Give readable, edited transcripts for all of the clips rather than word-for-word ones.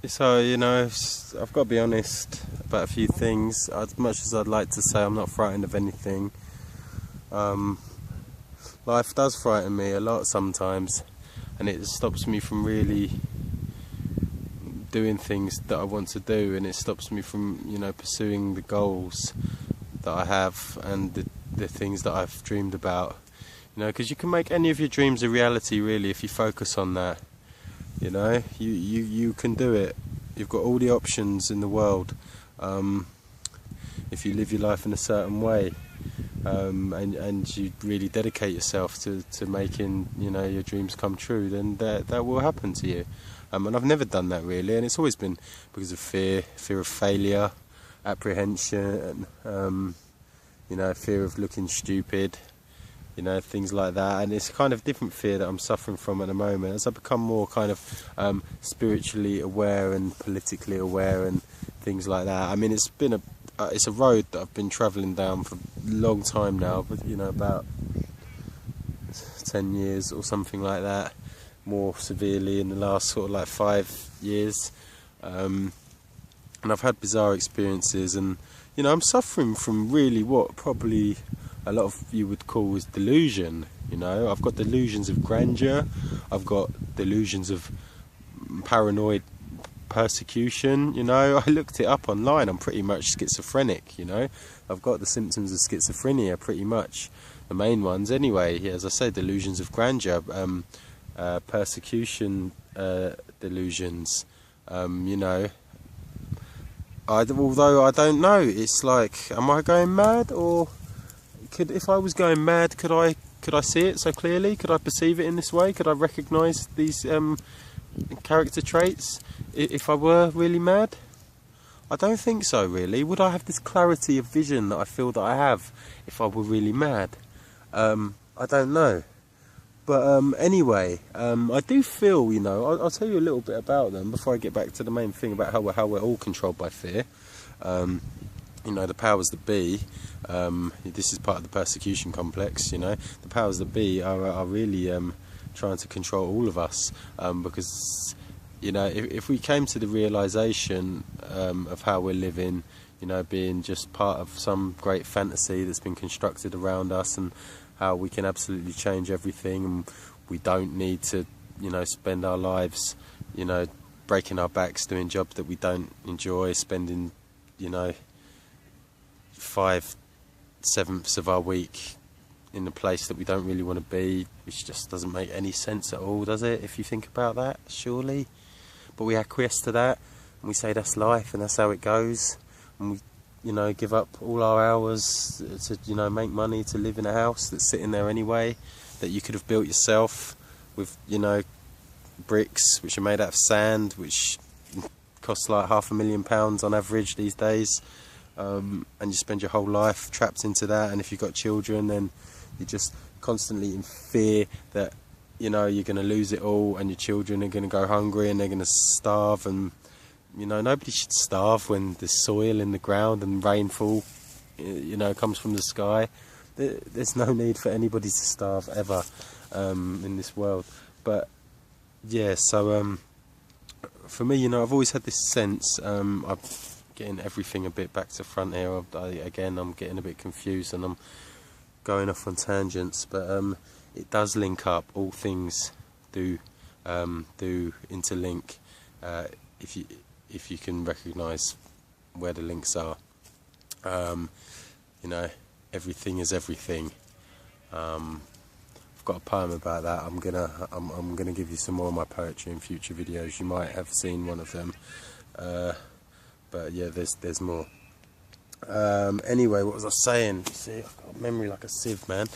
So, you know, I've got to be honest about a few things. As much as I'd like to say I'm not frightened of anything, life does frighten me a lot sometimes, and it stops me from really doing things that I want to do, and it stops me from, you know, pursuing the goals that I have and the things that I've dreamed about. You know, because you can make any of your dreams a reality, really, if you focus on that. You know, you can do it. You've got all the options in the world if you live your life in a certain way, and you really dedicate yourself to making, you know, your dreams come true. Then that will happen to you. And I've never done that really, and it's always been because of fear of failure, apprehension, you know, fear of looking stupid. You know, things like that, and it's kind of different fear that I'm suffering from at the moment as I become more kind of spiritually aware and politically aware and things like that. I mean, it's been it's a road that I've been travelling down for a long time now, but you know, about 10 years or something like that, more severely in the last sort of like 5 years, and I've had bizarre experiences, and you know, I'm suffering from really what probably a lot of you would call as delusion. You know, I've got delusions of grandeur, I've got delusions of paranoid persecution. You know, I looked it up online, I'm pretty much schizophrenic. You know, I've got the symptoms of schizophrenia, pretty much the main ones anyway. As I said, delusions of grandeur, persecution delusions, you know. Although I don't know, it's like, am I going mad, or if I was going mad, could I see it so clearly? Could I perceive it in this way? Could I recognise these character traits if I were really mad? I don't think so, really. Would I have this clarity of vision that I feel that I have if I were really mad? I don't know. But anyway, I do feel, you know, I'll tell you a little bit about them before I get back to the main thing about how we're all controlled by fear. You know, the powers that be, this is part of the persecution complex, you know, the powers that be are really trying to control all of us, because, you know, if we came to the realisation of how we're living, you know, being just part of some great fantasy that's been constructed around us, and how we can absolutely change everything, and we don't need to, you know, spend our lives, you know, breaking our backs doing jobs that we don't enjoy, spending, you know, 5/7 of our week in a place that we don't really want to be, which just doesn't make any sense at all, does it, if you think about that, surely? But we acquiesce to that, and we say that's life and that's how it goes, and we, you know, give up all our hours to, you know, make money to live in a house that's sitting there anyway, that you could have built yourself with, you know, bricks which are made out of sand, which costs like £500,000 on average these days. And you spend your whole life trapped into that, and if you've got children, then you're just constantly in fear that, you know, you're going to lose it all, and your children are going to go hungry and they're going to starve. And, you know, nobody should starve when there's soil in the ground and rainfall, you know, comes from the sky. There's no need for anybody to starve ever in this world. But yeah, so for me, you know, I've always had this sense, I'm getting everything a bit back to front here. Again, I'm getting a bit confused and I'm going off on tangents, but it does link up. All things do interlink if you can recognise where the links are. You know, everything is everything. I've got a poem about that. I'm gonna give you some more of my poetry in future videos. You might have seen one of them. But yeah, there's more. Anyway, what was I saying? See, I've got a memory like a sieve, man.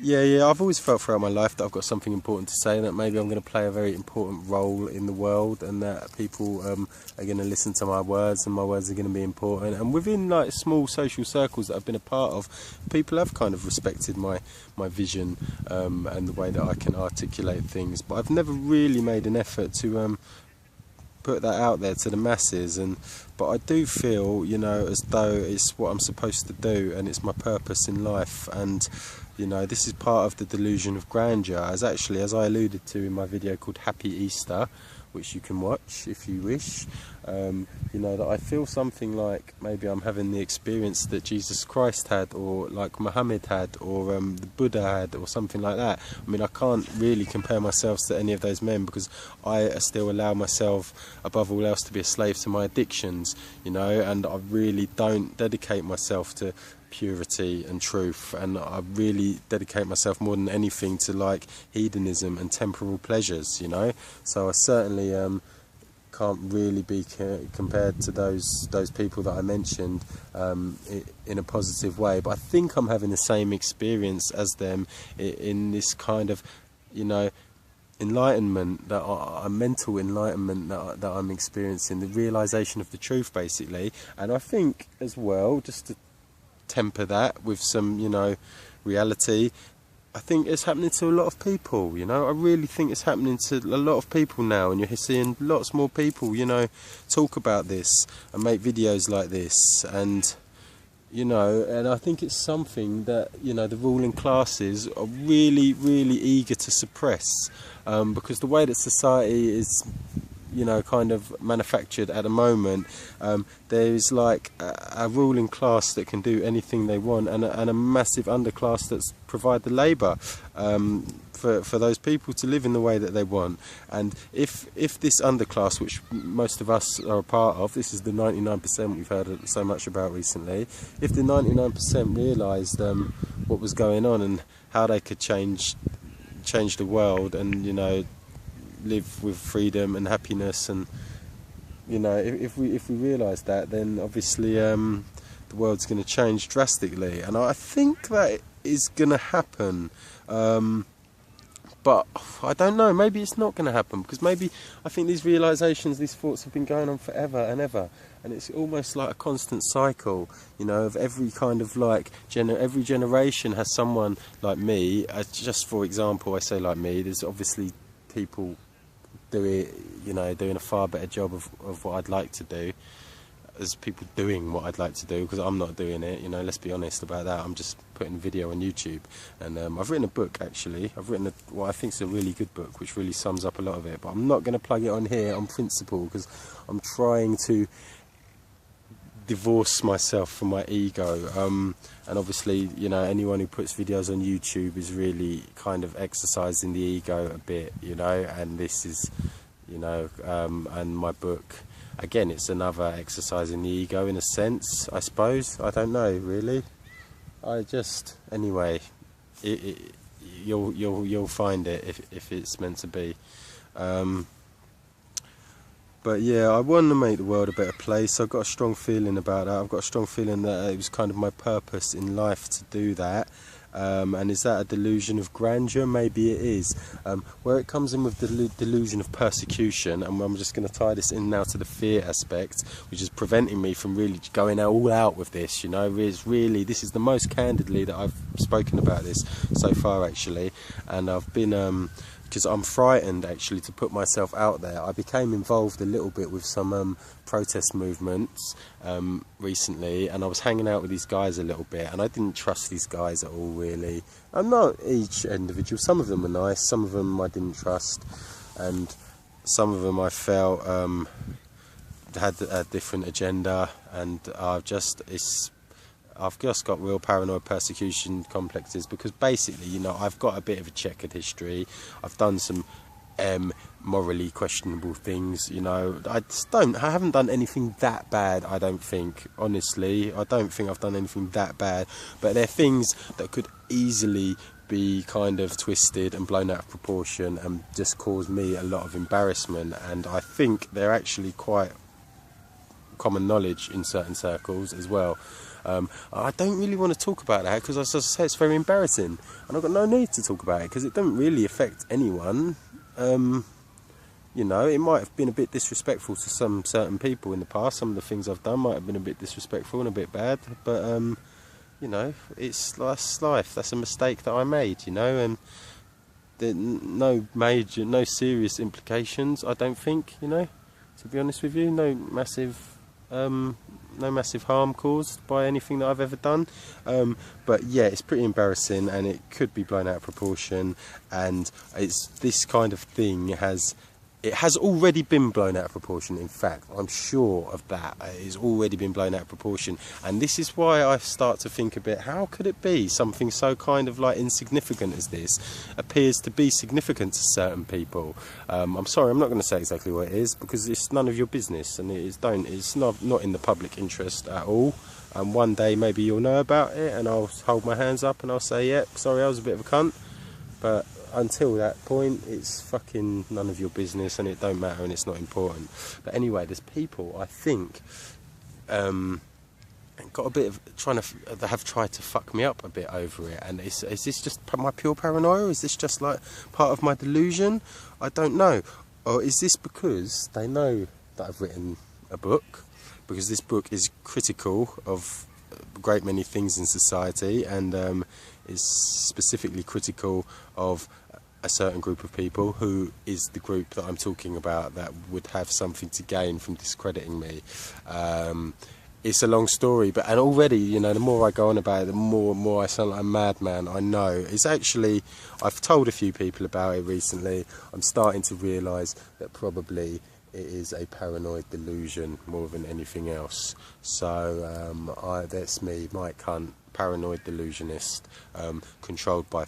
Yeah, I've always felt throughout my life that I've got something important to say, that maybe I'm going to play a very important role in the world, and that people are going to listen to my words, and my words are going to be important. And within like small social circles that I've been a part of, people have kind of respected my vision and the way that I can articulate things. But I've never really made an effort to put that out there to the masses, but I do feel, you know, as though it's what I'm supposed to do, and it's my purpose in life. And you know, this is part of the delusion of grandeur, as I alluded to in my video called Happy Easter, which you can watch if you wish. You know, that I feel something like maybe I'm having the experience that Jesus Christ had, or like Muhammad had, or the Buddha had, or something like that. I mean, I can't really compare myself to any of those men, because I still allow myself, above all else, to be a slave to my addictions, you know, and I really don't dedicate myself to purity and truth, and I really dedicate myself more than anything to like hedonism and temporal pleasures, you know. So I certainly can't really be compared to those people that I mentioned in a positive way, but I think I'm having the same experience as them in this kind of, you know, enlightenment, a mental enlightenment that I'm experiencing, the realization of the truth basically. And I think as well, just to temper that with some, you know, reality, I think it's happening to a lot of people, you know. I really think it's happening to a lot of people now, and you're seeing lots more people, you know, talk about this and make videos like this, and you know, and I think it's something that, you know, the ruling classes are really, really eager to suppress, because the way that society is, you know, kind of manufactured at the moment, there is like a ruling class that can do anything they want, and a massive underclass that's provide the labour for those people to live in the way that they want. And if this underclass, which most of us are a part of, this is the 99% we've heard so much about recently, if the 99% realised what was going on and how they could change the world, and, you know, live with freedom and happiness, and, you know, if we realise that, then obviously the world's going to change drastically, and I think that is going to happen, but I don't know, maybe it's not going to happen, because maybe I think these realisations, these thoughts have been going on forever and ever, and it's almost like a constant cycle, you know, of every kind of like every generation has someone like me. Just for example, I say like me, there's obviously people doing a far better job of what I'd like to do. There's people doing what I'd like to do, because I'm not doing it, you know, let's be honest about that. I'm just putting video on YouTube, and I've written a book actually. I've written what I think is a really good book, which really sums up a lot of it, but I'm not going to plug it on here on principle, because I'm trying to divorce myself from my ego, and obviously, you know, anyone who puts videos on YouTube is really kind of exercising the ego a bit, you know, and this is, you know, and my book, again, it's another exercise in the ego in a sense, I suppose. I don't know really. Anyway, you'll find it if it's meant to be. But yeah, I want to make the world a better place. I've got a strong feeling about that. I've got a strong feeling that it was kind of my purpose in life to do that. And is that a delusion of grandeur? Maybe it is. Where it comes in with the delusion of persecution, and I'm just going to tie this in now to the fear aspect, which is preventing me from really going all out with this, you know. It's really, this is the most candidly that I've spoken about this so far actually, and I've been because I'm frightened actually to put myself out there. I became involved a little bit with some protest movements recently, and I was hanging out with these guys a little bit, and I didn't trust these guys at all really. I'm not each individual, some of them were nice, some of them I didn't trust, and some of them I felt had a different agenda, and I've just got real paranoid persecution complexes, because basically, you know, I've got a bit of a checkered history. I've done some morally questionable things, you know. I haven't done anything that bad, I don't think, honestly. I don't think I've done anything that bad, but they're things that could easily be kind of twisted and blown out of proportion and just cause me a lot of embarrassment, and I think they're actually quite common knowledge in certain circles as well. I don't really want to talk about that, because as I say, it's very embarrassing, and I've got no need to talk about it, because it doesn't really affect anyone. You know, it might have been a bit disrespectful to some certain people in the past. Some of the things I've done might have been a bit disrespectful and a bit bad, but you know, that's life. That's a mistake that I made, you know, and no serious implications, I don't think, you know, to be honest with you. No massive harm caused by anything that I've ever done, but yeah, it's pretty embarrassing, and it could be blown out of proportion, and it's this kind of thing has it has already been blown out of proportion. In fact, I'm sure of that. It has already been blown out of proportion. And this is why I start to think a bit, how could it be something so kind of like insignificant as this appears to be significant to certain people? I'm sorry, I'm not going to say exactly what it is, because it's none of your business, and it's not in the public interest at all. And one day maybe you'll know about it, and I'll hold my hands up and I'll say, yep, sorry, I was a bit of a cunt. But until that point, it's fucking none of your business, and it don't matter, and it's not important. But anyway, there's people, I think, got a bit of have tried to fuck me up a bit over it. And is this just my pure paranoia? Is this just like part of my delusion? I don't know. Or is this because they know that I've written a book? Because this book is critical of a great many things in society, and is specifically critical of a certain group of people, who is the group that I'm talking about, that would have something to gain from discrediting me. It's a long story, and already, you know, the more I go on about it, the more and more I sound like a madman. I know. It's actually, I've told a few people about it recently. I'm starting to realise that probably it is a paranoid delusion more than anything else. So that's me, Mike Hunt, paranoid delusionist, controlled by